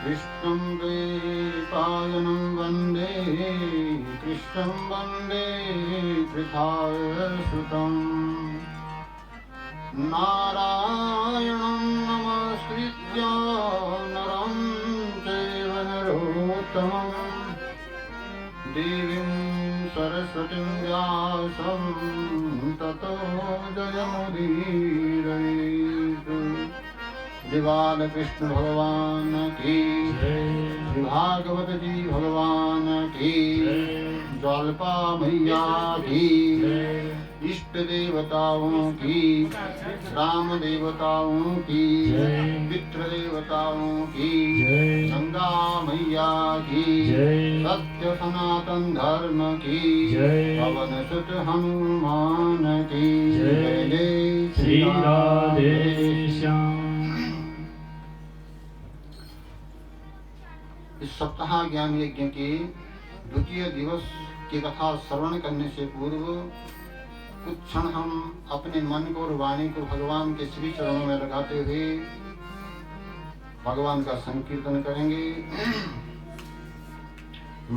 कृष्णं द्वैपायनं वन्दे कृष्णं वन्दे कृतार्थसुतम् नारायणं नमस्कृत्य नरं चैव नरोत्तमं देवीं सरस्वतीं व्यासं ततो जयमुदीरयेत्। श्री बालकृष्ण भगवान की, श्री भागवत जी भगवान की, ज्वालपा मैया की, इष्ट देवताओं की, राम देवताओं की, पितृ देवताओं की, गंगा मैया की, सत्य सनातन धर्म की, पवन सुत हनुमान की, जय जय श्री राधे श्याम। इस सप्ताह ज्ञान यज्ञ के द्वितीय दिवस की कथा श्रवण करने से पूर्व कुछ क्षण हम अपने मन को और वाणी को भगवान के श्री चरणों में लगाते हुए भगवान का संकीर्तन करेंगे।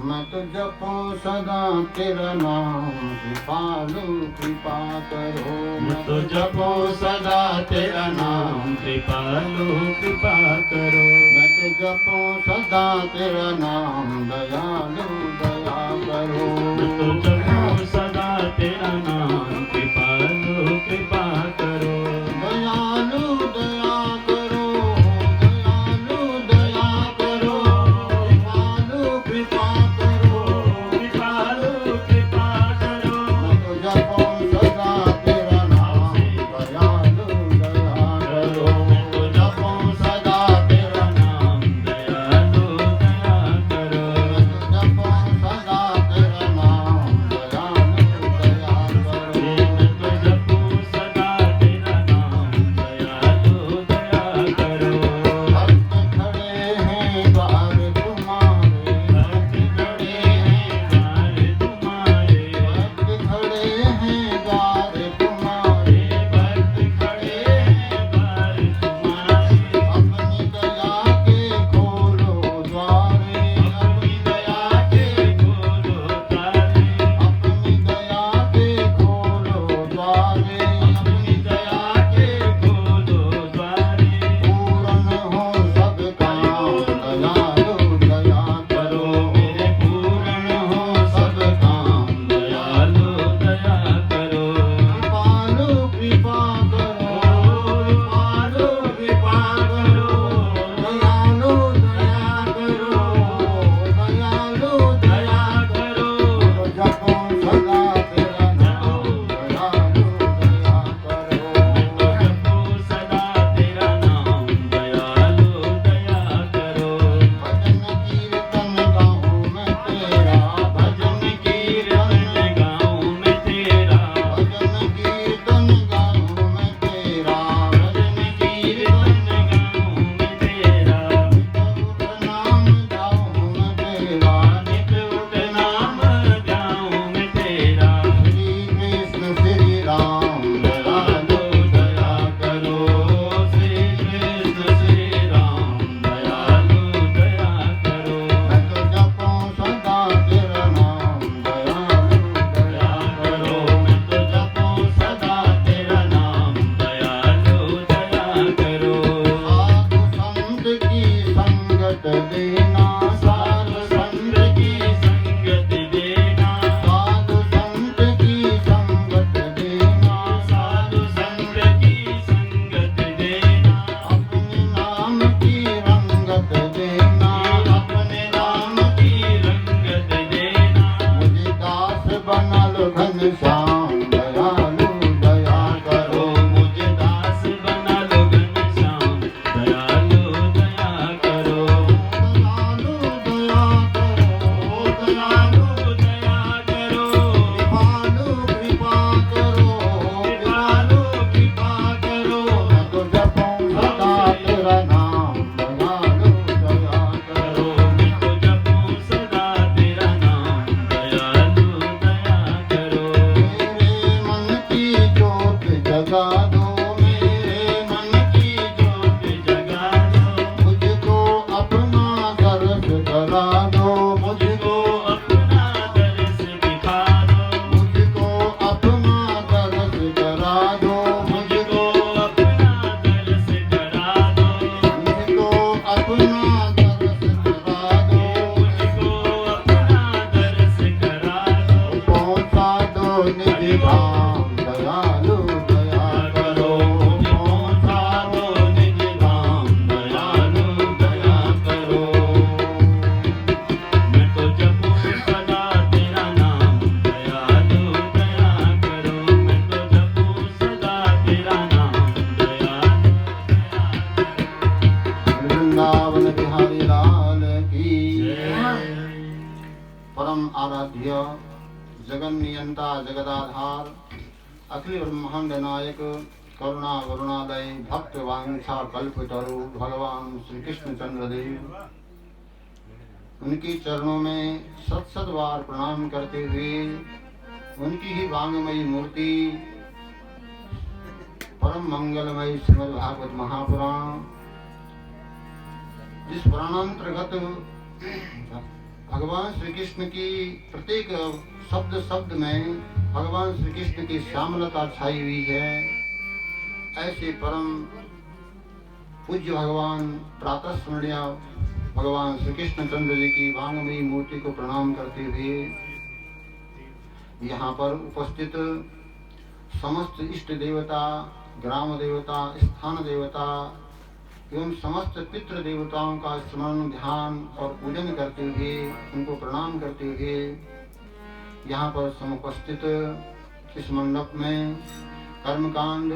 मैं तो जपो सदा तेरा नाम, कृपालु कृपा करो। मैं तो जपो सदा तेरा नाम, कृपालु कृपा करो। मैं तो जपो सदा तेरा नाम, दयालु दया करो। मैं तो जपो सदा तेरा नाम, कृपालु कृपा करो। दयालु दया करो, दयालु दया करो, कृपालु कृपा करो, कृपालु कृपा करो। मैं तो जपो सदा तेरा नाम, दयालु दया करो। मैं तो जपो सदा तेरा नाम, दयालु दया करो। मैं तो जपो सदा तेरा नाम, दयालु दया करो। मैं तो जपो सदा तेरा नाम, दयालु दया करो। भक्त खड़े हैं द्वार तुम्हारे, भक्त खड़े हैं द्वार तुम्हारे, भक्त खड़े हैं द्वार तुम्हारे, भक्त खड़े हैं द्वार तुम्हारे। अपनी दया के खोलो द्वारे, अपनी दया के खोलो द्वारे, अपनी दया के खोलो द्वारे, अपनी दया के खोलो द्वारे। पूर्ण हो सब काम, दयालु दया करो। मेरे पूर्ण हो सब काम, दयालु दया करो। कृपालु कृपा करो, कृपालु कृपा करो, दयालु दया करो, दयालु दया करो। जपो सदा तेरा नाम, दयालु दया करो। जपो सदा तेरा नाम, दयालु दया करो। भजन कीर्तन गाऊं मैं तेरा, भजन कीर्तन गाऊं मैं तेरा, भजन कीर्तन गाऊं मैं तेरा, भजन कीर्तन गाऊं मैं तेरा। नित उठ नाम गाऊं मैं तेरा, नित उठ नाम गाऊं मैं तेरा। श्री कृष्ण श्री राम, दयालु दया करो। श्री कृष्ण श्री राम, दयालु दया करो। मैं तो जपो सदा तेरा नाम, दयालु दया करो। मैं तो जपो सदा तेरा नाम, दयालु दया करो। साधु संत की संगत देना, साधु संत की संगत देना, साधु संत की संगत देना, साधु संत की संगत देना। अपने नाम की रंगत देना, अपने नाम की रंगत देना। मुझे दास बना लो घनश्याम, दयालु दया करो। मुझे दास बना लो घनश्याम, दयालु दया करो। आराध्य जगन नियंता जगदाधार अखिल ब्रह्मांड नायक करुणा वरुणालय भक्त वांछा कल्पतरु भगवान श्री कृष्ण चंद्र देव, उनके चरणों में सत सत बार प्रणाम करते हुए उनकी ही वांगमयी मूर्ति परम मंगलमय श्रीमद् भागवत महापुराण, जिस पुराणांतर्गत भगवान श्री कृष्ण की प्रत्येक शब्द शब्द में भगवान श्री कृष्ण की श्यामलता छाई हुई है, ऐसे परम पूज्य भगवान प्रातः स्मरणीय भगवान श्री कृष्ण चंद्र जी की वांगमयी मूर्ति को प्रणाम करते हुए यहाँ पर उपस्थित समस्त इष्ट देवता, ग्राम देवता, स्थान देवता एवं समस्त पितृ देवताओं का स्मरण ध्यान और पूजन करते हुए उनको प्रणाम करते हुए यहाँ पर समुपस्थित इस मंडप में कर्मकांड,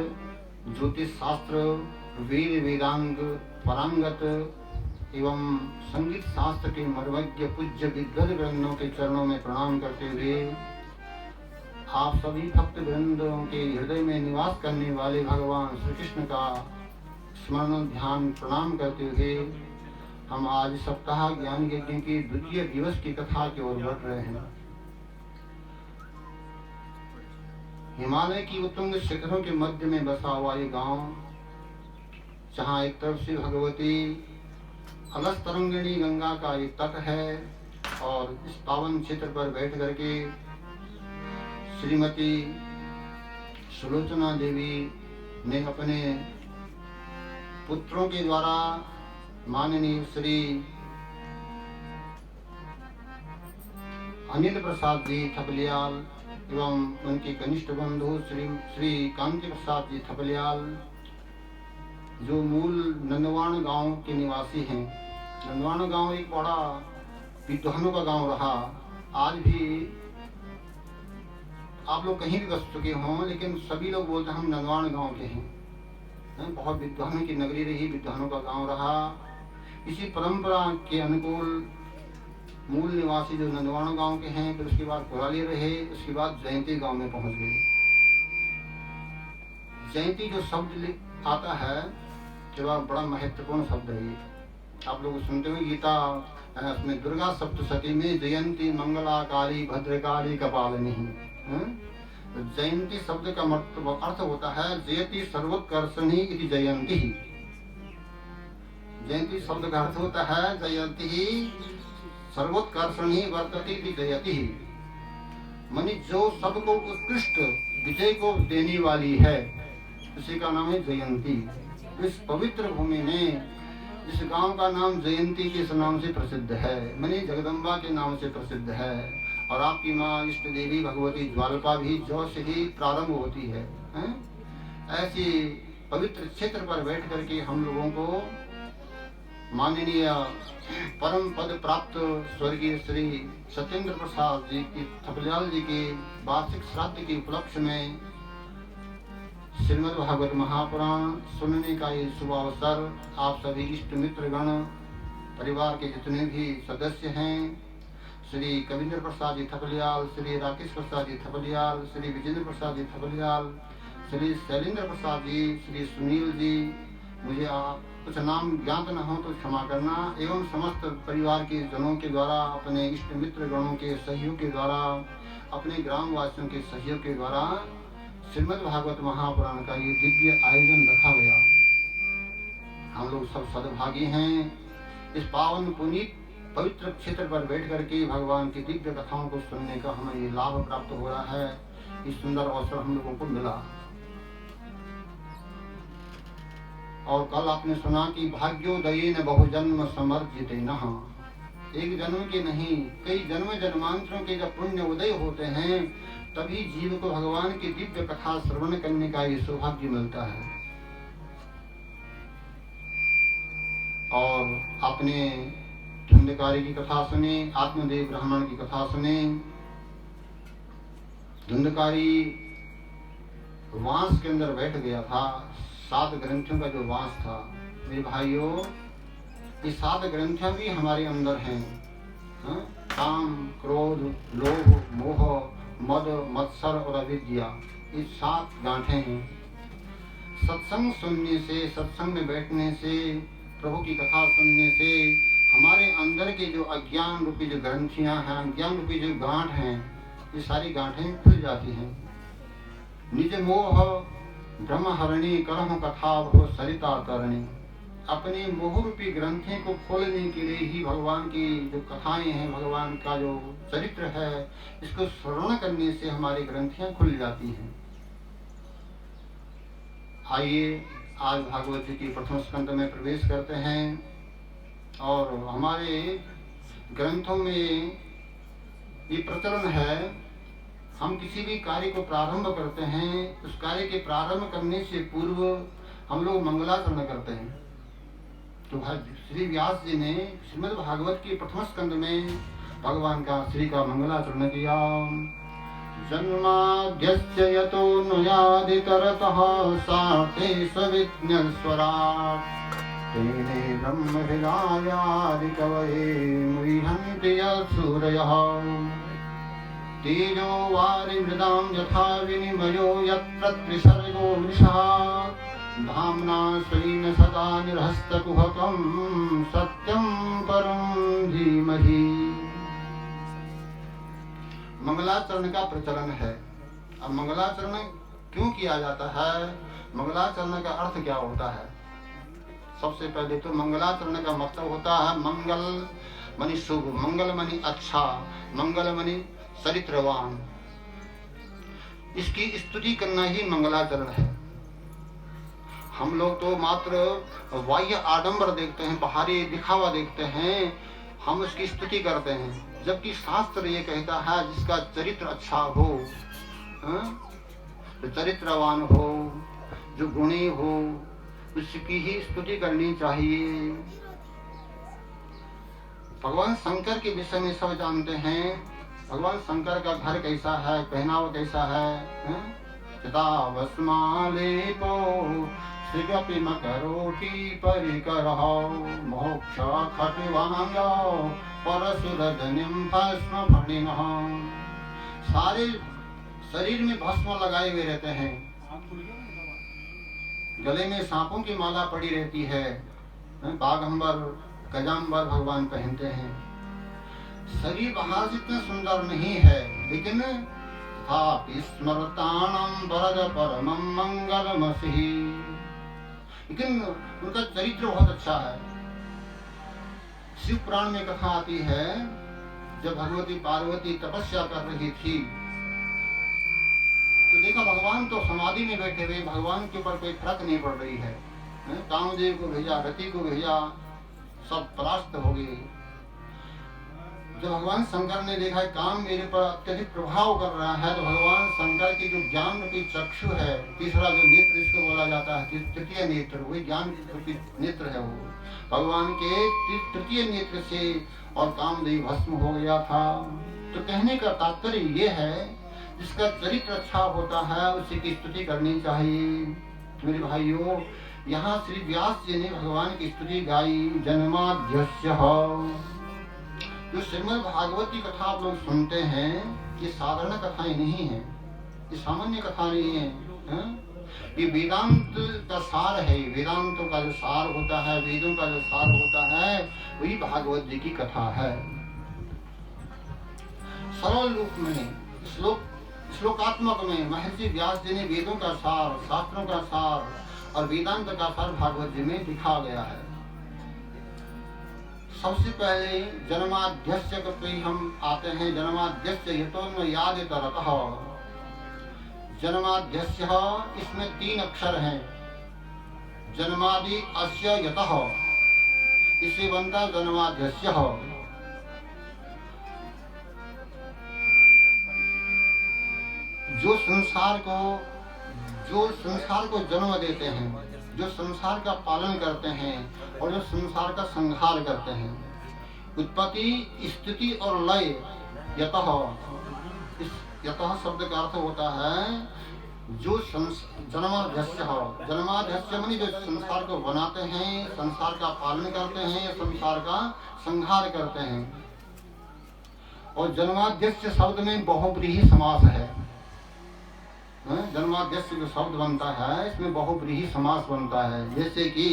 ज्योतिष शास्त्र, वेद वेदांग परांगत एवं संगीत शास्त्र के मर्मज्ञ पूज्य विद्वद वृंदों के चरणों में प्रणाम करते हुए आप सभी भक्त वृंदों के हृदय में निवास करने वाले भगवान श्री कृष्ण का स्मरण ध्यान प्रणाम करते हुए हम आज सप्ताह ज्ञान यज्ञ के द्वितीय दिवस की कथा की ओर बढ़ रहे हैं। हिमालय की उत्तुंग शिखरों के मध्य में बसा हुआ ये गांव, जहाँ एक तरफ से भगवती अलस तरंगिणी गंगा का एक तट है और इस पावन क्षेत्र पर बैठ करके श्रीमती सुलोचना देवी ने अपने पुत्रों के द्वारा माननीय श्री अनिल प्रसाद जी थपलियाल एवं उनके कनिष्ठ बंधु श्री कांति प्रसाद जी थपलियाल, जो मूल नंदवान गांव के निवासी हैं। नंदवान गांव एक बड़ा विद्वानों का गांव रहा। आज भी आप लोग कहीं भी बस चुके हों, लेकिन सभी लोग बोलते हैं हम नंदवान गांव के हैं। बहुत विद्वानों की नगरी रही, विद्वानों का गांव रहा। इसी परंपरा के अनुकूल मूल निवासी जो नंदवान गांव के हैं, फिर उसके बाद कुराली रहे, उसके बाद जयंती गांव में पहुंच गए। जयंती जो शब्द आता है जो बड़ा महत्वपूर्ण शब्द है। ये आप लोग सुनते हुए गीता उसमें दुर्गा सप्तशती में जयंती मंगला काली भद्रकाली कपालिनी। जयंती शब्द का अर्थ होता है जयति सर्वोत्कर्षणी इति जयंती। जयंती शब्द का अर्थ होता है जयंती सर्वोत्कर्षणी वर्तते इति जयति, माने जो सबको उत्कृष्ट विजय को देने वाली है, उसी का नाम है जयंती। इस पवित्र भूमि में जिस गांव का नाम जयंती के नाम से प्रसिद्ध है, माने जगदम्बा के नाम से प्रसिद्ध है, और आपकी माँ इष्ट देवी भगवती ज्वालपा भी जो से ही प्रारंभ होती है। ऐसी पवित्र क्षेत्र पर बैठ करके हम लोगों को माननीय परम पद प्राप्त स्वर्गीय श्री सत्येंद्र प्रसाद जी की थपलियाल जी के वार्षिक श्राद्ध के उपलक्ष्य में श्रीमद् भागवत महापुराण सुनने का ये शुभ अवसर आप सभी इष्ट मित्र गण, परिवार के जितने भी सदस्य हैं, श्री कविंद्र प्रसाद जी थपलियाल, श्री राकेश प्रसाद जी थपलियाल, श्री विजेंद्र प्रसाद जी थपलियाल, श्री शैलेंद्र प्रसाद जी, श्री सुनील जी, मुझे कुछ नाम ज्ञात न हो तो क्षमा करना, एवं समस्त परिवार के जनों के द्वारा, अपने इष्ट मित्र गणों के सहयोग के द्वारा, अपने ग्राम वासियों के सहयोग के द्वारा श्रीमद् भागवत महापुराण का ये दिव्य आयोजन रखा गया। हम लोग सब सद्भागी हैं। इस पावन पुनीत पवित्र क्षेत्र पर बैठ करके भगवान की दिव्य कथाओं को सुनने का हमें ये लाभ प्राप्त हो रहा है। इस सुंदर अवसर हम लोगों को मिला। और कल आपने सुना कि भाग्योदयेन बहुजन्म समर्जिते नः, एक जन्म के नहीं कई जन्म जन्मांतरों के जब पुण्य उदय होते हैं, तभी जीव को भगवान की दिव्य कथा श्रवण करने का ये सौभाग्य मिलता है। और आपने धुंधकारी की कथा सुनी, आत्मदेव ब्राह्मण की कथा सुनी। धुंधकारी वांस के अंदर बैठ गया था, 7 ग्रंथियों का जो वांस था। मेरे भाइयों, ये 7 ग्रंथियां भी हमारे अंदर हैं। काम, क्रोध, लोभ, मोह, मद, मत्सर और अविद्या, ये 7 गांठें हैं। सत्संग सुनने से, सत्संग में बैठने से, प्रभु की कथा सुनने से हमारे अंदर के जो अज्ञान रूपी जो ग्रंथियां हैं, अज्ञान रूपी जो गांठ हैं, ये सारी गांठें खुल जाती हैं। निज मोह ब्रह्महरणी करहु कथा भो सरिता तरणी। अपने मोह रूपी ग्रंथों को खोलने के लिए ही भगवान की जो कथाएं हैं, भगवान का जो चरित्र है, इसको श्रवण करने से हमारी ग्रंथियां खुल जाती हैं। आइए आज भागवत जी की प्रथम स्कंद में प्रवेश करते हैं और हमारे ग्रंथों में ये प्रचलन है, हम किसी भी कार्य को प्रारंभ करते हैं, उस कार्य के प्रारंभ करने से पूर्व हम लोग मंगलाचरण करते हैं। तो श्री व्यास जी ने श्रीमद् भागवत की प्रथम स्कंद में भगवान का श्री का मंगलाचरण किया। जन्माद्यस्य यतोऽन्वयादितरतः सार्थे सविज्ञस्वराट् तेने ब्रह्महृदायादिकवये मुह्यन्ति यत्सूरयः। तेजो वारिमृदां यथा विनिमयो यत्र त्रिसर्गो मृषा धाम्ना स्वेन सदा निरस्तकुहकं सत्यं परं धीमहि। मंगलाचरण का प्रचलन है। अब मंगलाचरण क्यों किया जाता है, मंगलाचरण का अर्थ क्या होता है? सबसे पहले तो मंगलाचरण का मतलब होता है मंगल मनी शुभ, मंगल मनी अच्छा, मंगल मनी चरित्रवान। इसकी स्तुति करना ही मंगलाचरण है। हम लोग तो मात्र बाह्य आडंबर देखते हैं, बाहरी दिखावा देखते हैं, हम उसकी स्तुति करते हैं, जबकि शास्त्र ये कहता है जिसका चरित्र अच्छा हो, जो चरित्रवान हो, जो गुणी हो, उसकी ही स्तुति करनी चाहिए। भगवान शंकर के विषय में सब जानते हैं। भगवान शंकर का घर कैसा है, पहनावा कैसा है, चिताभस्मालेपो श्रीगपि मकरोटी परिकरहो मोक्ष खट्वांगो परशुरजनिं भस्म फणिनः। सारे शरीर में भस्म लगाए हुए रहते हैं, गले में सांपों की माला पड़ी रहती है, बागंबर गजांबर भगवान पहनते हैं। शरीर बाहर से इतना सुंदर नहीं है, लेकिन स्मरताणं वरद परमं मंगलमसि, लेकिन उनका चरित्र बहुत अच्छा है। शिव पुराण में कथा आती है, जब भगवती पार्वती तपस्या कर रही थी तो देखा भगवान तो समाधि में बैठे हुए, भगवान के ऊपर कोई फर्क नहीं पड़ रही है। कामदेव को भेजा, रति को भेजा, सब परास्त हो गए। जब भगवान शंकर ने देखा काम मेरे पर अत्यधिक प्रभाव कर रहा है, तो भगवान शंकर की जो ज्ञान रूपी चक्षु है, तीसरा जो नेत्र इसको बोला जाता है, तृतीय नेत्र, वही ज्ञान रूपी नेत्र है, वो भगवान के तृतीय नेत्र से और कामदेव भस्म हो गया था। तो कहने का तात्पर्य ये है, जिसका चरित्र अच्छा होता है उसी की स्तुति करनी चाहिए। मेरे भाइयों, यहाँ श्री व्यास जी ने भगवान की स्तुति गाई। जन्माद्यस्य, जो श्रीमद् भागवत की कथा आप लोग सुनते हैं, ये साधारण कथाएं नहीं है, ये सामान्य कथा नहीं है, ये वेदांत का सार है। वेदांतों का जो सार होता है, वेदों का जो सार होता है, वही भागवत जी की कथा है। सरल रूप में, श्लोकात्मक में महर्षि व्यास जी ने वेदों का सार, शास्त्रों का सार और वेदांत का सार भागवत जी में दिखा गया है। सबसे पहले जन्माद्यस्य पे हम आते हैं। जन्माद्यस्य यतोऽन्वयादितरतः, जन्माद्यस्य, इसमें 3 अक्षर हैं। जन्मादि अस्य यतः, इससे बनता जन्माद्यस्य। जो संसार को जन्म देते हैं, जो संसार का पालन करते हैं और जो संसार का संहार करते हैं। उत्पत्ति, स्थिति और लय। यतः, इस यतः शब्द का अर्थ होता है जो जन्माध्यस्य, जन्माध्यस्य मानी जो संसार को बनाते हैं, संसार का पालन करते हैं, संसार का संहार करते हैं। और जन्माद्यस्य शब्द में बहुब्रीहि समास है। जन्माद्यस्य जो शब्द बनता है इसमें बहुब्रीहि समास बनता है। जैसे कि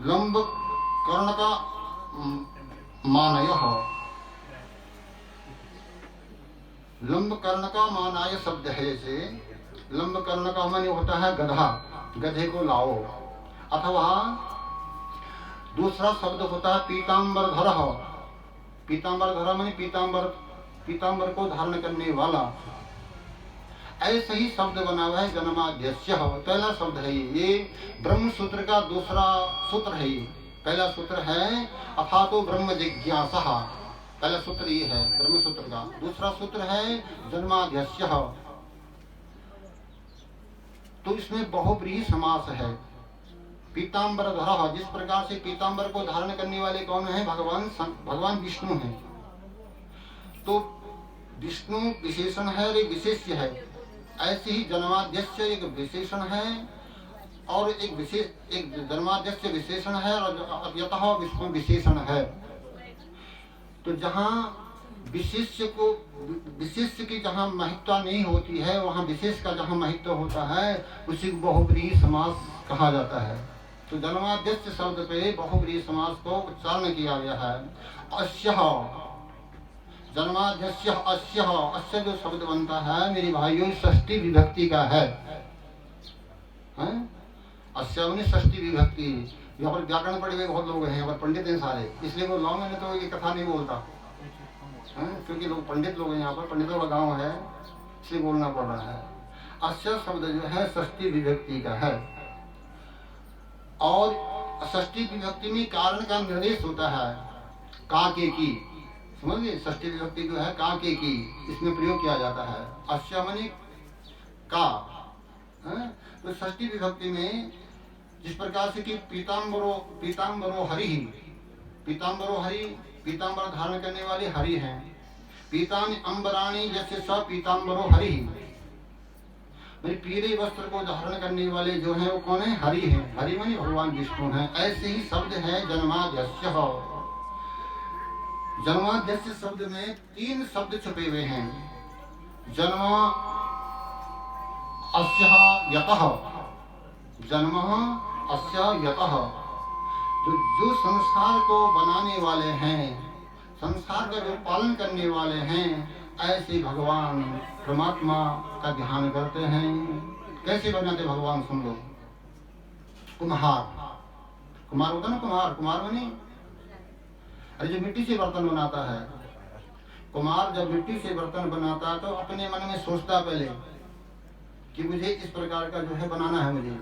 लंब कर्ण का मानयः, लंब कर्ण का मानाय शब्द है। जैसे लंब कर्ण का माने होता है गधा, गधे को लाओ। अथवा दूसरा शब्द होता है पीताम्बरधरः, पीताम्बरधरः माने पीताम्बर को धारण करने वाला। ऐसे ही शब्द बना हुआ है जन्माद्यस्य। पहला शब्द है ये ब्रह्म सूत्र का दूसरा सूत्र है। ये पहला सूत्र है अथातो ब्रह्म जिज्ञासा, पहला सूत्र ये है ब्रह्म सूत्र का। दूसरा सूत्र है जन्माद्यस्य। तो इसमें बहुब्रीहि समास है। पीताम्बरधरः, जिस प्रकार से पीताम्बर को धारण करने वाले कौन है? भगवान विष्णु हैं। तो विष्णु विशेषण है और एक विशेष्य है। ऐसे ही जन्माद्यस्य एक विशेषण है और एक जन्माद्यस्य विशेषण है और यतः विष्णु विशेषण है। तो जहाँ विशेष्य की जहाँ महत्ता नहीं होती है, वहाँ विशेष का जहाँ महत्व होता है उसी को बहुब्रीहि समास कहा जाता है। तो जन्माद्यस्य शब्द पे बहुब्रीहि समास को उच्चारण किया गया है। अस्य जन्माद्यस्य अस्य जो शब्द बनता है मेरे भाइयों षष्ठी विभक्ति का है। अस्य माने षष्ठी विभक्ति। यहाँ पर व्याकरण पढ़े हुए बहुत लोग हैं, यहाँ पर पंडित हैं सारे, इसलिए वो लॉन्ग में तो ये कथा नहीं बोलता क्योंकि लोग पंडित लोग हैं, यहाँ पर पंडितों का गाँव है इसलिए बोलना पड़ रहा है। अस्य शब्द जो है षष्ठी विभक्ति का है और षष्ठी विभक्ति में कारण का निर्देश होता है का के की। समझिए षष्ठी विभक्ति जो है का के की, इसमें प्रयोग किया जाता है। अस्य माने का। तो षष्ठी विभक्ति में जिस प्रकार से कि पीताम्बरो हरि, पीताम्बर धारण करने वाले हरि हैं। पीतानि अंबराणि जैसे स पीताम्बरो हरि, मेरे पीले वस्त्र को धारण करने वाले जो हैं वो कौन है? हरि हैं। हरि माने भगवान विष्णु हैं। ऐसे ही शब्द है जन्माद्यस्य। जन्माद्यस्य शब्द में 3 शब्द छुपे हुए हैं। जन्म अस्य यतः, जन्म अस्य यतः। जो संसार को बनाने वाले हैं, संसार का जो पालन करने वाले हैं, ऐसे भगवान परमात्मा का ध्यान करते हैं। कैसे बनाते भगवान? सुन लो। कुम्हार होता ना, कुम्हार बने अरे जो मिट्टी से बर्तन बनाता है, कुम्हार जब मिट्टी से बर्तन बनाता है तो अपने मन में सोचता पहले कि मुझे इस प्रकार का जो है बनाना है, मुझे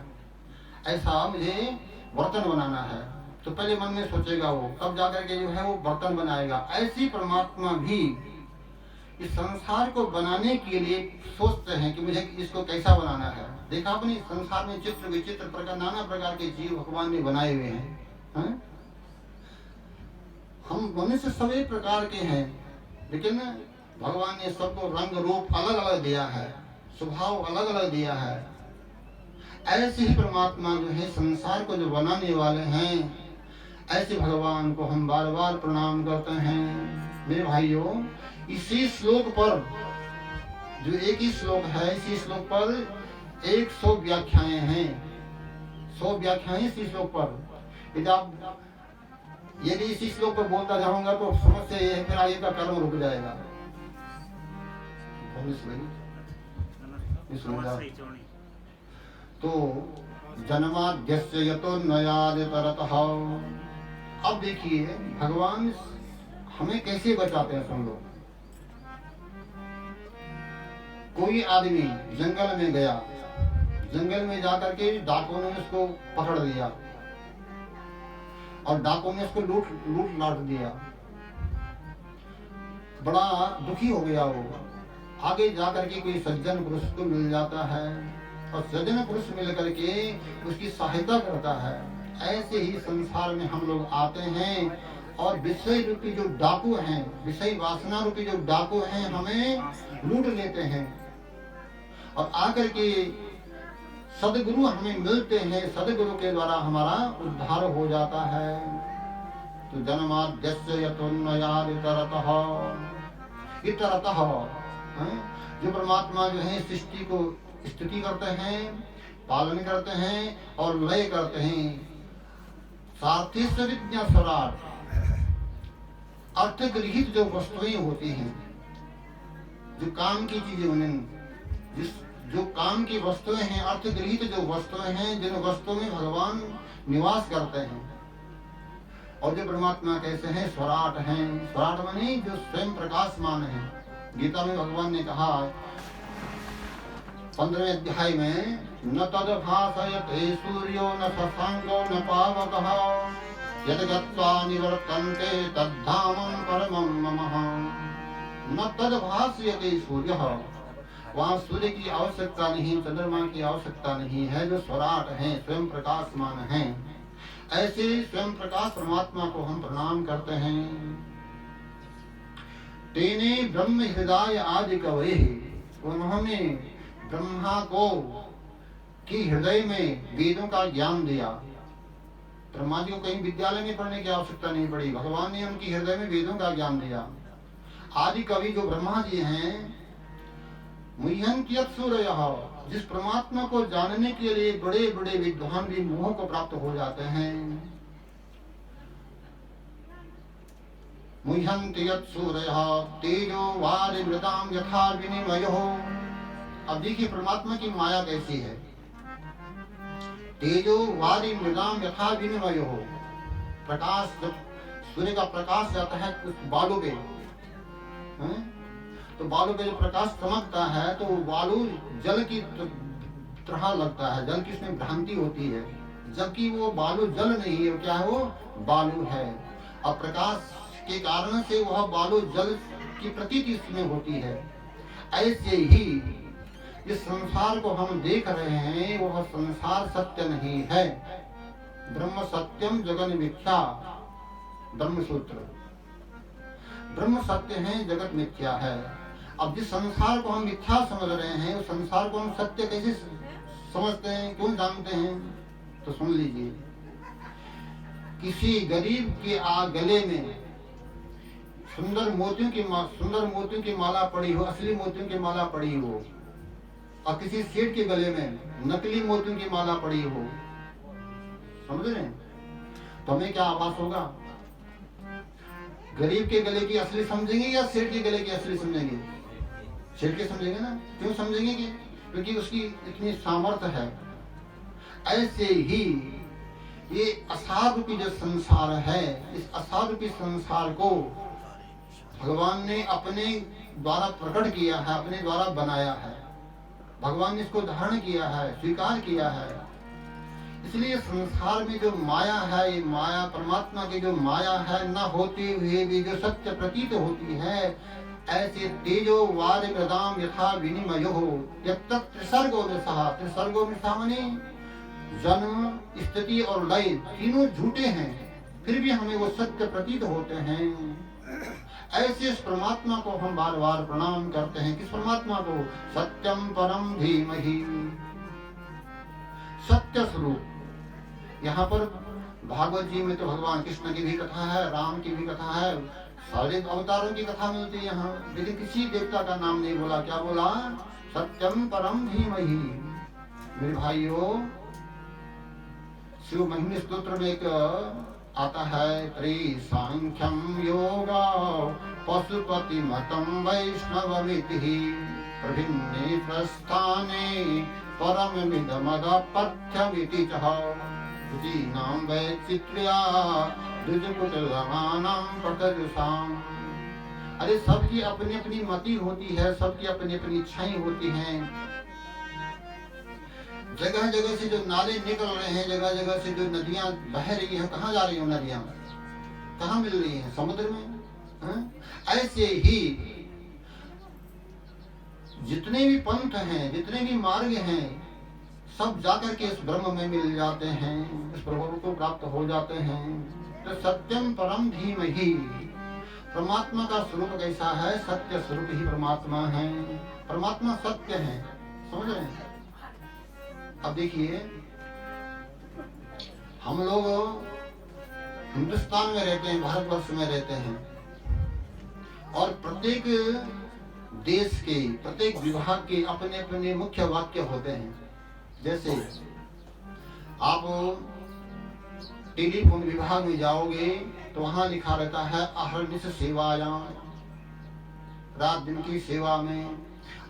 ऐसा मुझे बर्तन बनाना है। तो पहले मन में सोचेगा वो, तब जाकर के जो है वो बर्तन बनाएगा। ऐसी परमात्मा भी इस संसार को बनाने के लिए सोचते हैं कि मुझे इसको कैसा बनाना है। देखा आपने संसार में चित्र विचित्र प्रकार, नाना प्रकार के जीव भगवान ने बनाए हुए हैं। हम मनुष्य सभी प्रकार के हैं, लेकिन भगवान ने सबको रंग रूप अलग अलग दिया है, स्वभाव अलग अलग दिया है। ऐसे ही परमात्मा जो है संसार को जो बनाने वाले हैं, ऐसे भगवान को हम बार बार प्रणाम करते हैं। मेरे भाइयों, इसी श्लोक पर जो एक ही श्लोक है, इसी श्लोक पर 100 व्याख्याएं हैं। 100 व्याख्याएं इसी श्लोक पर। यदि इसी श्लोक पर बोलता जाऊंगा तो समझ से फिर आगे का कर्म रुक जाएगा। तो जन्माद्यस्य यतो नयादितरतः। अब देखिए भगवान हमें कैसे बचाते हैं, सुन लो। कोई आदमी जंगल में गया, जंगल में जाकर के डाकुओं ने उसको पकड़ लिया और डाकुओं ने उसको लूट लाट दिया। बड़ा दुखी हो गया वो। आगे जाकर के कोई सज्जन पुरुष को मिल जाता है और सज्जन पुरुष मिल करके उसकी सहायता करता है। ऐसे ही संसार में हम लोग आते हैं और विषय रूपी जो डाकू हैं, विषय वासना रूपी जो डाकू हैं, हमें लूट लेते हैं। और आकर के सदगुरु हमें मिलते हैं, सदगुरु के द्वारा हमारा उद्धार हो जाता है। तो जन्माद्यस्य यतोन्मयात् इतरतः जो परमात्मा जो है सृष्टि को स्थिति करते हैं, पालन करते हैं और लय करते हैं। सार्थी विज्ञा स्वराट अर्थ गृहित जो वस्तुएं होती हैं, जो काम की चीजें, उन्हें जो काम की वस्तुएं हैं, अर्थ गृहित जो वस्तुएं हैं, जिन वस्तुओं में भगवान निवास करते हैं। और जो परमात्मा कैसे हैं? स्वराट हैं। स्वराट माने जो स्वयं प्रकाशमान है। गीता में भगवान ने कहा 15वें अध्याय में, न तद भासयते सूर्यो न शशांको न पावकः यद गत्वा निवर्तन्ते तद्धामं परमं मम। न तद भासयते सूर्यः, वहाँ सूर्य की आवश्यकता नहीं, चंद्रमा की आवश्यकता नहीं है। जो स्वराट हैं, स्वयं प्रकाशमान हैं, ऐसे स्वयं प्रकाश परमात्मा को हम प्रणाम करते हैं। तेने ब्रह्म हृदय आदि कवये, उन्होंने ब्रह्मा को की हृदय में वेदों का ज्ञान दिया। ब्रह्मा जी को कहीं विद्यालय में पढ़ने की आवश्यकता नहीं पड़ी, भगवान ने उनकी हृदय में वेदों का ज्ञान दिया। आदि कवि जो ब्रह्मा जी हैं, मुह्यन्त्यत् सूरयः, जिस परमात्मा को जानने के लिए बड़े बड़े विद्वान भी मोह को प्राप्त हो जाते हैं। मुह्यन्त्यत् सूरयः तेजो वारिमृतां यथा विनिमयो। अब देखिए परमात्मा की माया कैसी है। तेजो वारिमृतां यथा विनिमयो, प्रकाश, जब सूर्य का प्रकाश जाता है उस बालू पे, तो बालू पे जो प्रकाश चमकता है तो वो बालू जल की तरह लगता है, जल की इसमें भ्रांति होती है, जबकि वो बालू जल नहीं है, क्या है? वो बालू है। और प्रकाश के कारण से वह बालू जल की प्रतीति इसमें होती है। ऐसे ही इस संसार को हम देख रहे हैं, वह संसार सत्य नहीं है। ब्रह्म सत्यम जगन मिथ्या, ब्रह्म सूत्र। ब्रह्म सत्य है, जगत मिथ्या है। अब जिस संसार को हम मिथ्या समझ रहे हैं, उस संसार को हम सत्य कैसे समझते हैं, क्यों जानते हैं? तो सुन लीजिए। किसी गरीब के गले में सुंदर मोतियों की माला पड़ी हो, असली मोतियों की माला पड़ी हो, और किसी सेठ के गले में नकली मोतियों की माला पड़ी हो, समझ रहे हैं? तो हमें क्या आभास होगा? गरीब के गले की असली समझेंगे या सेठ के गले की असली समझेंगे? सेठ के समझेंगे ना। क्यों समझेंगे? क्योंकि उसकी इतनी सामर्थ्य है। ऐसे ही ये असार रूपी जो संसार है, इस असार रूपी संसार को भगवान ने अपने द्वारा प्रकट किया है, अपने द्वारा बनाया है। भगवान ने इसको धारण किया है, स्वीकार किया है। इसलिए संसार में जो माया है, ये माया परमात्मा की जो माया है, न होते हुए भी जो सत्य प्रतीत होती है, ऐसे तेजो वारिमृतां यथा विनिमयो यत् त्रिसर्गो निशः। त्रिसर्गो निशः माने जन्म, स्थिति और लय तीनों झूठे हैं, फिर भी हमें वो सत्य प्रतीत होते हैं। ऐसे इस परमात्मा को हम बार बार प्रणाम करते हैं। किस परमात्मा को? सत्यम परम धीमहि, सत्य स्वरूप। यहाँ पर भागवत जी में तो भगवान कृष्ण की भी कथा है, राम की भी कथा है, सारे अवतारों की कथा मिलती है यहाँ, लेकिन किसी देवता का नाम नहीं बोला। क्या बोला? सत्यम परम धीमहि। मेरे भाइयों, शिव महिम्न स्तोत्र में एक आता है, त्रिसांख्यम योगा पशुपति मतम वैष्णवमिति प्रभिन्ने प्रस्थाने परममिदमदपथ्यमिति च रुचीनां वैचित्र्या द्विजकुटलमानां पटजुषाम्। अरे सबकी अपनी अपनी मति होती है, सबकी अपनी अपनी इच्छाएं होती हैं। जगह जगह से जो नाले निकल रहे हैं, जगह जगह से जो नदियां बह रही हैं, कहाँ जा रही हैं नदियां? कहाँ मिल रही हैं? समुद्र में। ऐसे ही जितने भी पंथ हैं, जितने भी मार्ग हैं, सब जाकर के इस ब्रह्म में मिल जाते हैं, इस प्रभु को प्राप्त हो जाते हैं। तो सत्यम परम धीमहि, परमात्मा का स्वरूप कैसा है? सत्य स्वरूप ही परमात्मा है। परमात्मा सत्य है, समझ रहे हैं? अब देखिए, हम लोग हिंदुस्तान में रहते हैं, भारतवर्ष में रहते हैं, और प्रत्येक देश के प्रत्येक विभाग के अपने अपने मुख्य वाक्य होते हैं। जैसे आप टेलीफोन विभाग में जाओगे तो वहां लिखा रहता है अहर्निश सेवायां, रात दिन की सेवा में।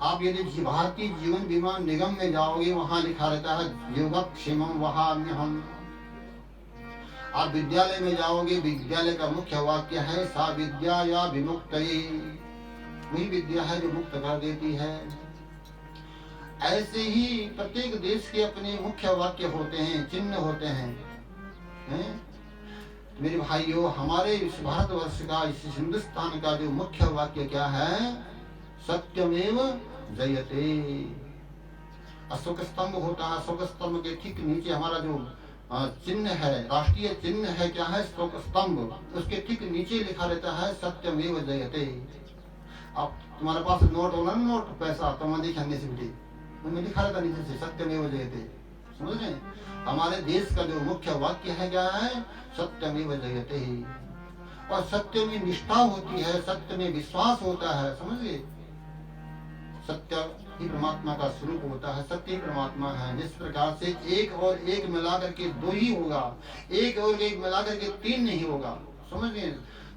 आप यदि भारतीय जीवन बीमा निगम में जाओगे वहां लिखा रहता है योगक्षेमं वहाम्यहम्। आप विद्यालय में जाओगे, विद्यालय का मुख्य वाक्य है सा विद्या या विमुक्तये, वही विद्या है जो मुक्त कर देती है। ऐसे ही प्रत्येक देश के अपने मुख्य वाक्य होते हैं, चिन्ह होते हैं, हैं? मेरे भाइयों, हमारे इस भारतवर्ष का, इस हिंदुस्तान का जो मुख्य वाक्य क्या है? सत्यमेव जयते। अशोक स्तंभ होता है, अशोक स्तंभ के ठीक नीचे हमारा जो चिन्ह है, राष्ट्रीय चिन्ह है, क्या है? अशोक स्तंभ। उसके ठीक नीचे लिखा रहता है सत्यमेव जयते। अब तुम्हारे पास नोट होना, नोट पैसा तो मैं दिखाने से भी उनमें लिखा रहता नीचे से सत्यमेव जयते। समझ रहे? हमारे देश का जो मुख्य वाक्य है क्या है? सत्यमेव जयते। और सत्य में निष्ठा होती है, सत्य में विश्वास होता है। समझिए, सत्य ही परमात्मा का स्वरूप होता है, सत्य ही परमात्मा है। जिस प्रकार से एक और एक मिलाकर के दो ही होगा, एक और एक मिलाकर के तीन नहीं होगा। समझिए,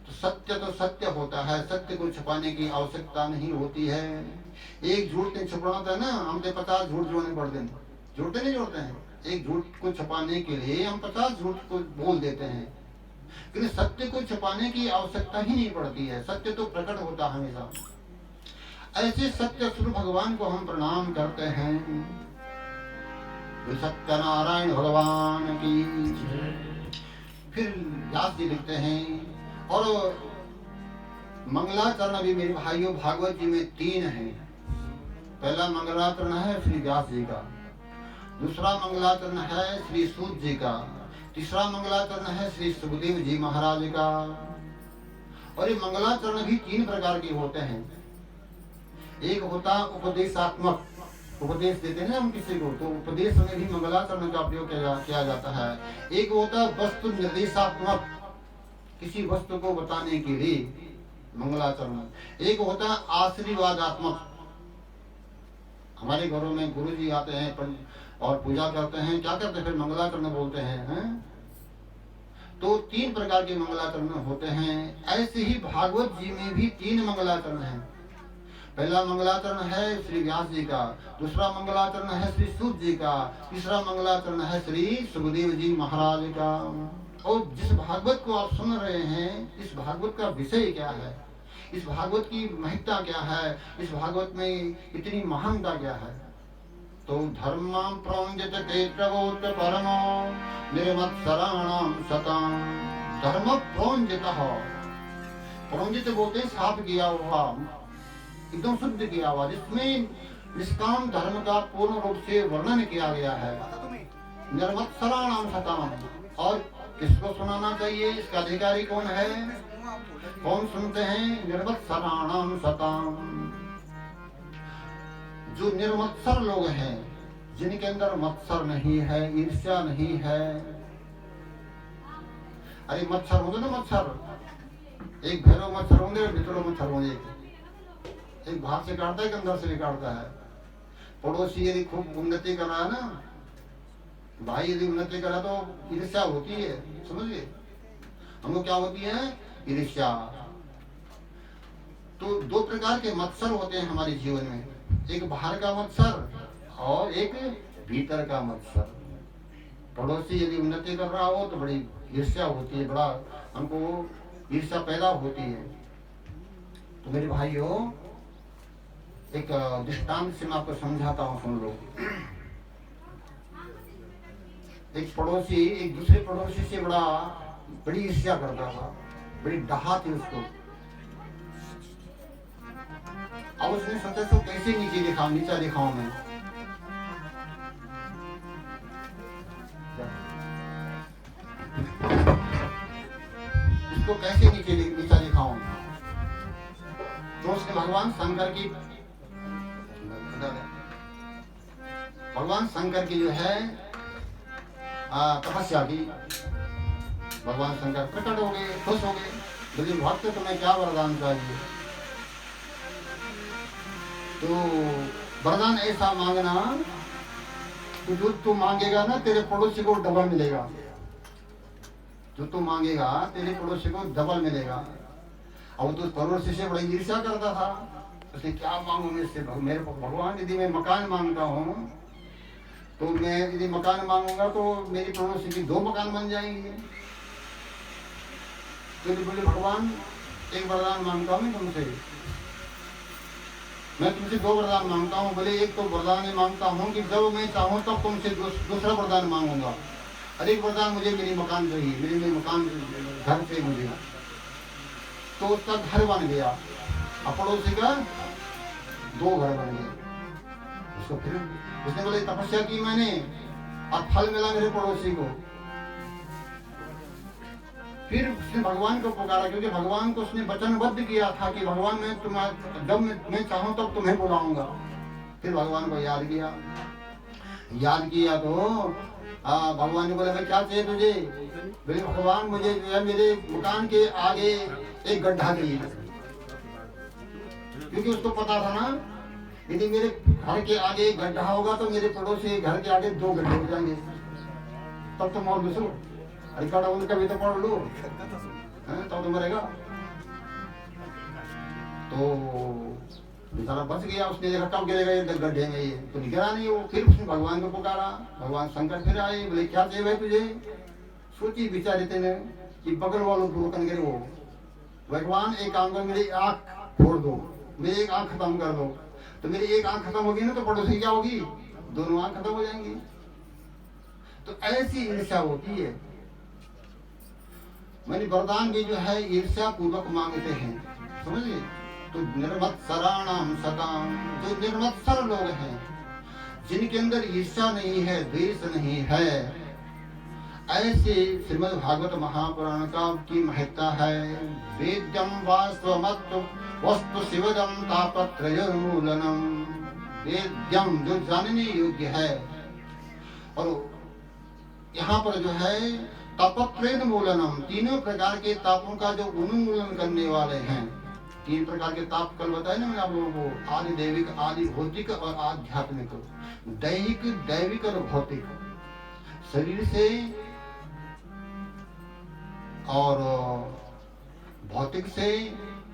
तो सत्य तो सत्य होता है, सत्य को छुपाने की आवश्यकता नहीं होती है। एक झूठ नहीं छुपाना होता है ना, हम 50 झूठ जोड़ने पड़ते हैं, जोड़ते नहीं जोड़ते हैं। एक झूठ को छुपाने के लिए हम 50 झूठ को बोल देते हैं, लेकिन सत्य को छुपाने की आवश्यकता ही नहीं पड़ती है। सत्य तो प्रकट होता है हमेशा। ऐसे सत्य स्वरूप भगवान को हम प्रणाम करते हैं। सत्यनारायण भगवान की। फिर व्यास जी लिखते हैं, और मंगलाचरण भी मेरे भाइयों भागवत जी में 3 है। पहला मंगलाचरण है श्री व्यास जी का, दूसरा मंगलाचरण है श्री सूत जी का, तीसरा मंगलाचरण है श्री सुखदेव जी महाराज का। और ये मंगलाचरण भी 3 प्रकार के होते हैं। एक होता उपदेशात्मक, उपदेश देते हैं हम किसी को, तो उपदेश में भी मंगलाचरण का प्रयोग किया जाता है। एक होता वस्तु निर्देशात्मक, किसी वस्तु को बताने के लिए मंगलाचरण। एक होता आशीर्वादात्मक, हमारे घरों में गुरु जी आते हैं और पूजा करते हैं, क्या करते हैं? फिर मंगलाचरण बोलते हैं। तो 3 प्रकार के मंगलाचरण होते हैं। ऐसे ही भागवत जी में भी 3 मंगलाचरण हैं। पहला मंगलाचरण है श्री व्यास जी का, दूसरा मंगलाचरण है श्री सूत जी का, तीसरा मंगलाचरण है श्री सुखदेव जी महाराज का। और जिस भागवत को आप सुन रहे हैं, इस भागवत का विषय क्या है, इस भागवत की महत्ता क्या है, इस भागवत में इतनी महानता क्या है? तो धर्मं प्रोञ्जत केत्रवोत परमो निर्मत्सराणां सतां। धर्म प्रोञ्जितः, प्रोञ्जित बोलते साफ किया हुआ, एकदम शुद्ध किया हुआ, जिसमें निष्काम धर्म का पूर्ण रूप से वर्णन किया गया है। निर्मत्सराणां सतां। और किसको सुनाना चाहिए? इसका अधिकारी कौन है? कौन सुनते हैं? निर्मत्सराणां सतां। जो निर्मत्सर लोग हैं, जिनके अंदर मत्सर नहीं है, ईर्ष्या नहीं है। अरे मच्छर होंगे ना, मच्छर, एक भैरव मच्छर होंगे, भीतरों मच्छर होंगे। एक बाहर से काटता है, एक अंदर से भी काटता है। पड़ोसी यदि खूब उन्नति कर रहा है ना, भाई यदि उन्नति करा तो ईर्ष्या होती है। समझिए, हमको क्या होती है? ईर्ष्या। तो 2 प्रकार के मत्सर होते हैं हमारे जीवन में, एक बाहर का मत्सर और एक भीतर का मत्सर। पड़ोसी यदि उन्नति कर रहा हो तो बड़ी ईर्ष्या होती है, बड़ा हमको ईर्ष्या पैदा होती है। तो मेरे भाइयों, एक दृष्टांत से मैं आपको समझाता हूँ, सुन लो। एक पड़ोसी एक दूसरे पड़ोसी से बड़ी ईर्ष्या करता था, बड़ी डहा थी उसको। अब उसने सोचा तो कैसे नीचा दिखाऊं मैं। इसको कैसे नीचा दिखाऊं? तो उसने भगवान शंकर की जो है तपस्या की। भगवान शंकर प्रकट हो गए, खुश हो गए, बोले भक्त तुम्हें क्या वरदान चाहिए? तो वरदान ऐसा मांगना तो जो तू मांगेगा ना तेरे पड़ोसी को डबल मिलेगा। जो तू मांगेगा तेरे पड़ोसी को डबल मिलेगा। अब तो पड़ोसी से बड़ी ईर्ष्या करता था, उसने क्या मांगू मैं इससे, मेरे भगवान यदि मैं मकान मांगता हूँ तो मैं यदि मकान मांगूंगा तो मेरी पड़ोसी की 2 मकान बन जाएंगे। तो बोले भगवान एक वरदान मांगता हूँ तुमसे, मैं तुमसे 2 वरदान मांगता हूँ। बोले एक तो वरदान मांगता हूँ कि जब मैं चाहूँ तब तुमसे दूसरा वरदान मांगूंगा। अरे एक वरदान मुझे मेरी मकान चाहिए, मेरे मकान घर से मुझे। तो उसका घर बन गया, पड़ोसी का 2 घर बन गए। उसको फिर उसने बोले तपस्या की मैंने और फल मिला मेरे पड़ोसी को। फिर उसने भगवान को पुकारा, क्योंकि भगवान को उसने वचनबद्ध किया था कि भगवान मैं तुम्हारा जब मैं चाहूं तब तुम्हें बुलाऊंगा। फिर भगवान को याद किया तो भगवान ने बोला क्या चाहिए तुझे? बोले भगवान मुझे जो है मेरे मकान के आगे एक गड्ढा चाहिए, क्योंकि उसको पता था ना यदि मेरे घर के आगे एक गड्ढा होगा तो मेरे पड़ोसी घर के आगे 2 गड्ढे हो जाएंगे, तब तो मर घुसो। अरे का कभी तो पढ़ लो तब तो मरेगा। तो बेचारा बच गया, उसने देखा कब गिरेगा ये गड्ढे में, ये तो गिरा नहीं वो। फिर उसने भगवान को पुकारा, भगवान शंकर फिर आए, बोले क्या चाहिए भाई तुझे? सोची विचारे तेने कि बगल वालों को गिरे वो। भगवान एक काम कर, मेरी आंख फोड़ दो, मेरी एक आंख खत्म कर दो। तो मेरी एक आंख खत्म होगी ना तो पड़ोसी क्या होगी? दोनों आंख खत्म हो जाएंगी। तो ऐसी ईर्ष्या होती है। मैंने वरदान भी जो है ईर्ष्या पूर्वक मांगते हैं, समझिए। तो निर्मत्सराणाम सताम, जो निर्मत्सर लोग हैं, जिनके अंदर ईर्ष्या नहीं है, द्वेष नहीं है, ऐसे श्रीमद् भागवत महापुराण का की महत्ता है। वेद्यम वास्तवमत्व वस्तु शिवदम तापत्रयोन्मूलनम। वेद्यम जो जानने योग्य है, और यहाँ पर जो है तापत्रयोन्मूलनम, 3 प्रकार के तापों का जो उन्मूलन करने वाले हैं। 3 प्रकार के ताप कल बताए ना मैंने आप लोगों को, आदि दैविक, आदि भौतिक और आध्यात्मिक। दैहिक, दैविक और भौतिक, शरीर से और भौतिक से,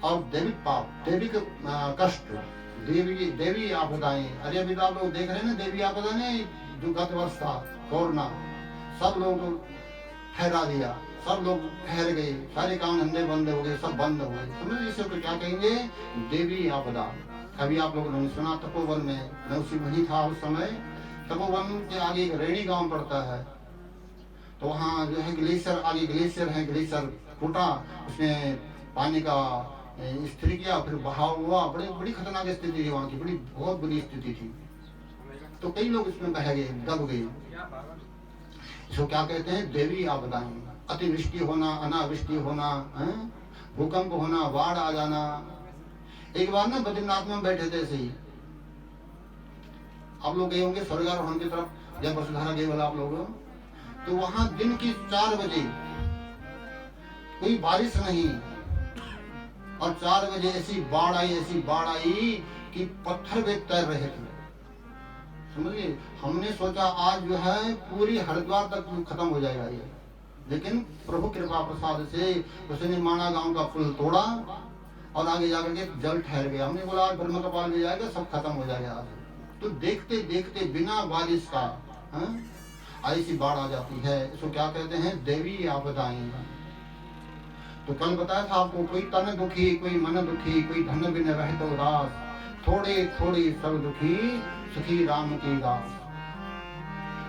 और दैविक पाप, दैविक कष्ट, देवी आपदाएं। अरे अभी तो आप लोग देख रहे हैं ना देवी आपदा ने जो गत वर्ष था कोरोना, सब लोग ठहरा दिया, सब लोग ठहर गए, सारे काम धंधे बंद हो गए, सब बंद हो गए। समझ इसे को क्या कहेंगे? देवी आपदा। कभी आप लोगों ने सुना तपोवन में, मैं उसी वहीं था उस समय। तपोवन के आगे एक रेणी गांव पड़ता है, तो वहाँ जो है ग्लेशियर, आगे ग्लेशियर है, ग्लेशियर फूटा, उसने पानी का स्थिर किया, फिर बहाव हुआ, बड़ी खतरनाक स्थिति थी वहाँ की, बहुत बुरी स्थिति थी। तो कई लोग इसमें बह गए, दब गए। इसको क्या कहते हैं? देवी आपदाएं। अतिवृष्टि होना, अनावृष्टि होना, भूकंप होना, बाढ़ आ जाना। एक बार ना बद्रीनाथ में बैठे थे, ऐसे ही आप लोग गए होंगे स्वर्गारोहण की तरफ, जब वसुधारा गए वाला आप लोग, तो वहां दिन की 4 बजे कोई बारिश नहीं, और 4 बजे ऐसी बाढ़ आई कि पत्थर पे तैर रहे थे। समझिए, हमने सोचा आज जो है पूरी हरिद्वार तक खत्म हो जाएगा ये, लेकिन प्रभु कृपा प्रसाद से उसने माणा गांव का पुल तोड़ा और आगे जाकर के जल ठहर गया। हमने बोला आज ब्रह्म कपाल भी जाएगा, सब खत्म हो जाएगा आज। तो देखते देखते बिना बारिश का ऐसी बाढ़ आ जाती है। इसको क्या कहते हैं? देवी आपदाएं। तो कल बताया था आपको, कोई तन दुखी, कोई मन दुखी, कोई धन बिन रहत उदास, थोड़े थोड़े सब दुखी, सुखी राम की दास।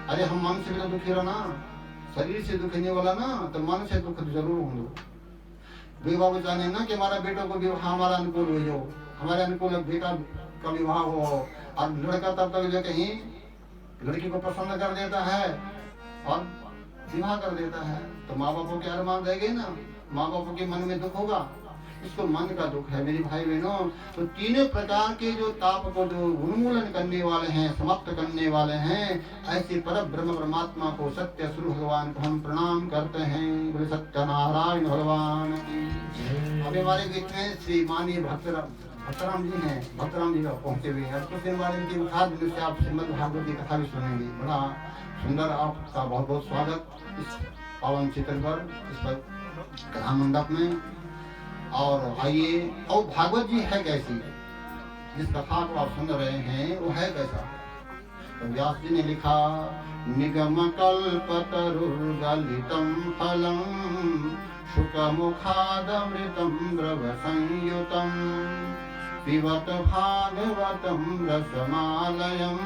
अरे हम मन से भी तो दुखी रहना, शरीर से दुखी नहीं वाला ना, तो मन से दुख जरूर होंगे। विवाह बचा ने ना कि हमारा बेटों को विवाह हमारा अनुकूल हो जाओ, हमारे अनुकूल बेटा का विवाह हो। और लड़का तब तक जो कहीं लड़की को पसंद कर देता है और विवाह कर देता है, तो माँ बापों के अरमान रह गए ना, माँ बापों के मन में दुख होगा। इसको मन का दुख है। मेरे भाई बहनों, तो तीनों प्रकार के जो ताप को जो उन्मूलन करने वाले हैं, समाप्त करने वाले हैं, ऐसे पर ब्रह्म परमात्मा को, सत्य स्वरूप भगवान को हम प्रणाम करते हैं। बोले सत्यनारायण भगवान की। अभी हमारे बीच में श्री माननीय भक्तराम जी हैं, भक्तराम जी का पहुंचे हुए हैं। कुछ दिन बाद इनकी उठार दिन से आप श्रीमद् भागवत की कथा भी सुनेंगे। बड़ा सुंदर, आपका बहुत बहुत स्वागत इस पावन चित्र पर, इस पर कथा मंडप में। और आइए, और भागवत जी है कैसी, जिस कथा को आप सुन रहे हैं वो है कैसा। तो व्यास जी ने लिखा, निगम कल्पतरुर्गलितं फलं शुकमुखादमृतं द्रव संयुतं पिबत भागवतं रसमालयं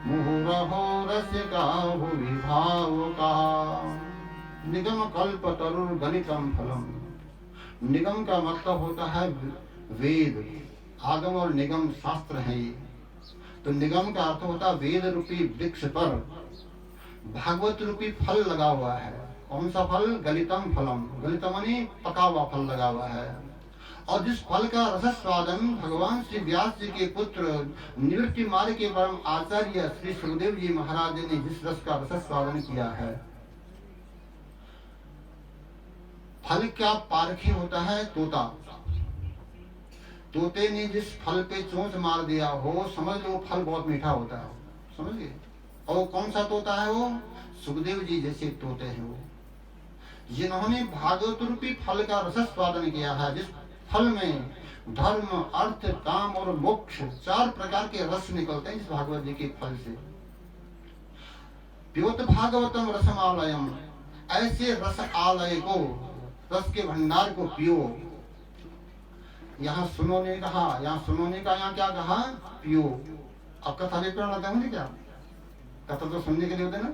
मुहुरहो रसिका भुवि भावुकाः। निगम कल्पतरुर्गलितं फलम्। निगम का मतलब होता है वेद। आगम और निगम शास्त्र है ये। तो निगम का अर्थ होता है वेद रूपी वृक्ष पर भागवत रूपी फल लगा हुआ है। कौन सा फल? गलितम फलम। गलितम माने पका हुआ फल लगा हुआ है। और जिस फल का रस स्वादन भगवान श्री व्यास जी के पुत्र निवृत्ति मार्ग के परम आचार्य श्री सुखदेव जी महाराज ने जिस रस का रस स्वादन किया है, फल क्या पारखी होता है? तोता। तोते ने जिस फल पे चोंच मार दिया हो, समझ लो फल बहुत मीठा होता है, समझ गए। और कौन सा तोता है वो? सुखदेव जी जैसे तोते हैं वो, जिन्होंने भागवत रूपी फल का रस स्वादन किया है, जिस फल में धर्म, अर्थ, काम और मोक्ष 4 प्रकार के रस निकलते हैं इस भागवत जी के फल से। पिबत भागवतम रसमालयम। ऐसे रस आलय को, रस के भंडार को पियो। यहाँ सुनो ने कहा, यहाँ सुनो ने कहा, यहाँ क्या कहा? पियो। अब कथा भी प्रण होता है क्या? कथा तो सुनने के लिए होते ना।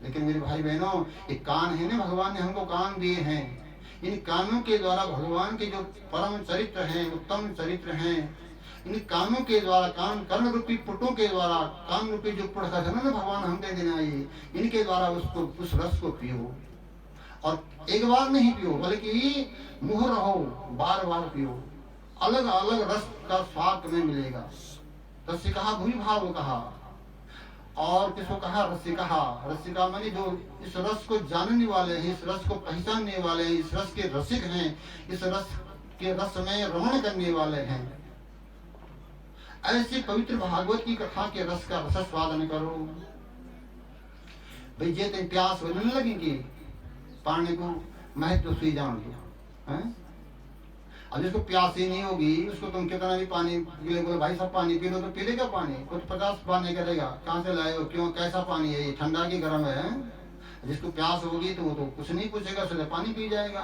लेकिन मेरे भाई बहनों, ये कान है ना, भगवान ने हमको कान दिए हैं। इन कानों के द्वारा भगवान के जो परम चरित्र हैं, उत्तम चरित्र हैं, इन कानों के द्वारा, कान कर्ण रूपी पुटों के द्वारा, कान रूपी जो पुट है ना भगवान हम दे देना, ये इनके द्वारा उसको, उस रस को पियो। और एक बार नहीं पियो, बल्कि मुँह रहो, बार बार पियो। अलग अलग रस का स्वाद तुम्हें मिलेगा। रसिका भूमि भाव कहा। और किसको कहा? रसिका। रसिका माने जो इस रस को जानने वाले हैं, इस रस को पहचानने वाले हैं, इस रस के रसिक हैं, इस रस के रस में रमण करने वाले हैं। ऐसे पवित्र भागवत की कथा के रस का रस स्वादन करो। भाई जे तें प्यास बनने लगेगी, पानी को महत्व से जान लो है। अब जिसको प्यास ही नहीं होगी, उसको तुम कितना भी पानी पीले, बोले भाई सब पानी पी लो, तो पी लेगा पानी? कुछ 50 पानी करेगा, कहाँ से लाए हो, क्यों, कैसा पानी है ये, ठंडा की गर्म है? जिसको प्यास होगी तो वो तो कुछ नहीं पूछेगा, सीधे पानी पी जाएगा।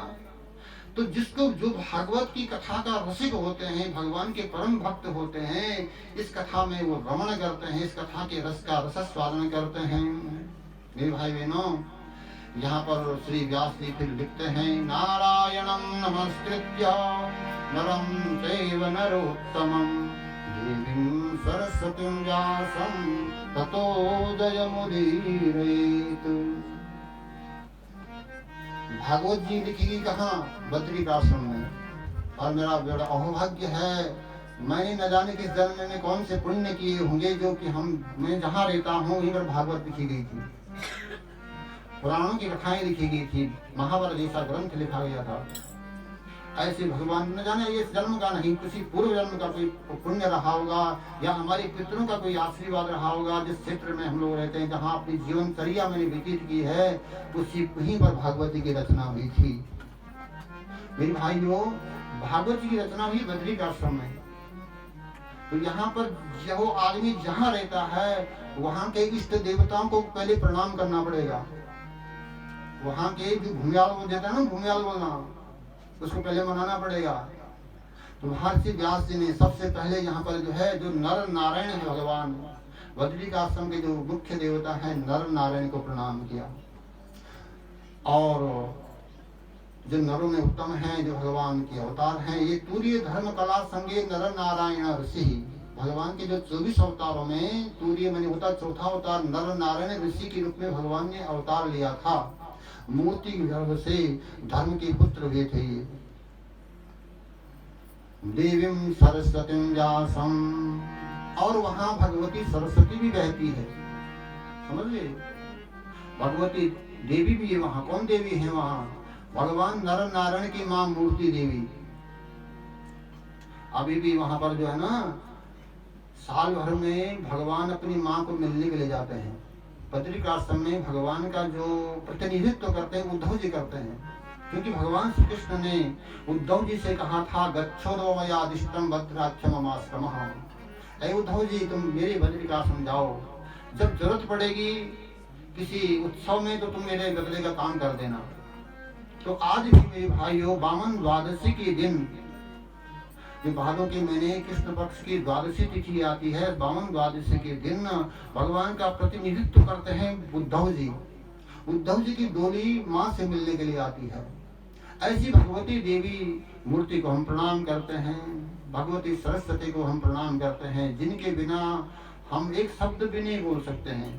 तो जिसको, जो भागवत की कथा का रसिक होते हैं, भगवान के परम भक्त होते हैं, इस कथा में वो रमण करते हैं, इस कथा के रस का रस स्वादन करते हैं। मेरे भाई बहनों, यहाँ पर श्री व्यास जी फिर लिखते हैं, नारायणं नमस्कृत्य नरं चैव नरोत्तमं देवीं सरस्वतीं व्यासं ततो जयमुदीरयेत्। भागवत जी लिखेगी कहाँ? बद्रिकाश्रम में। और मेरा बड़ा अहोभाग्य है, मैंने न जाने किस जन्म में कौन से पुण्य किए होंगे, जो कि मैं जहाँ रहता हूँ वहीं पर भागवत लिखी गई थी, पुराणों की कथाएं लिखी गई थी, महाभारत जैसा ग्रंथ लिखा गया था। ऐसे भगवान न जाने ये जन्म का नहीं, किसी पूर्व जन्म का कोई पुण्य रहा होगा, या हमारे पितरों का कोई आशीर्वाद रहा होगा। जिस क्षेत्र में हम लोग रहते हैं, जहाँ अपनी जीवनचर्या मैंने व्यतीत की है, उसी वहीं पर भागवत जी की रचना हुई थी। मेरे भाइयों, भागवत जी की रचना हुई बद्रिकाश्रम में। तो यहाँ पर जो आदमी जहाँ रहता है, वहाँ के इष्ट देवताओं को पहले प्रणाम करना पड़ेगा। वहाँ के जो भूमियाल वो देता है ना, भूमियाल बोलना, उसको पहले मनाना पड़ेगा। तो महर्षि व्यास जी ने सबसे पहले यहाँ पर जो है, जो नर नारायण है भगवान, बद्रिकाश्रम के जो मुख्य देवता है नर नारायण को प्रणाम किया। और जो नरों में उत्तम हैं, जो भगवान के अवतार हैं, ये तूर्य धर्म कला संगे नर नारायण ऋषि। भगवान के जो 24 अवतारों में तूर्य मैंने होता चौथा अवतार, नर नारायण ऋषि के रूप में भगवान ने अवतार लिया था। मूर्ति गर्भ से धर्म के पुत्र हुए थे ये। देवीं सरस्वतीं व्यासम, और वहां भगवती सरस्वती भी बहती है, समझ गए? भगवती देवी भी है वहां। कौन देवी है वहां? भगवान नर नारायण की मां मूर्ति देवी। अभी भी वहां पर जो है ना, साल भर में भगवान अपनी मां को मिलने के लिए जाते हैं। बद्रिक आश्रम में भगवान का जो प्रतिनिधित्व करते हैं उद्धव जी करते हैं, क्योंकि भगवान श्री कृष्ण ने उद्धव जी से कहा था, गच्छोरो मयादिष्टम भद्राक्षममाश्रमः। ऐ उद्धव जी, तुम मेरे बद्रिक आश्रम जाओ, जब जरूरत पड़ेगी किसी उत्सव में तो तुम मेरे बदले का काम कर देना। तो आज भी मेरे भाइयों, बामन द्वादशी के दिन, जो भादों के महीने कृष्ण पक्ष की द्वादशी तिथि आती है, बामन द्वादशी के दिन भगवान का प्रतिनिधित्व करते हैं उद्धव जी। उद्धव जी की डोली माँ से मिलने के लिए आती है। ऐसी भगवती देवी मूर्ति को हम प्रणाम करते हैं, भगवती सरस्वती को हम प्रणाम करते हैं, जिनके बिना हम एक शब्द भी नहीं बोल सकते हैं।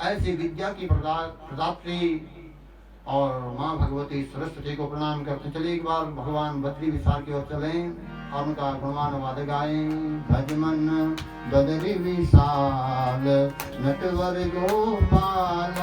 ऐसी विद्या की प्रदात्री और माँ भगवती सरस्वती को प्रणाम करते। चलिए एक बार भगवान बद्री विशाल की ओर चलें और उनका गुणवान वाद गाएं। भजमन बद्री विशाल नटवर गोपाल।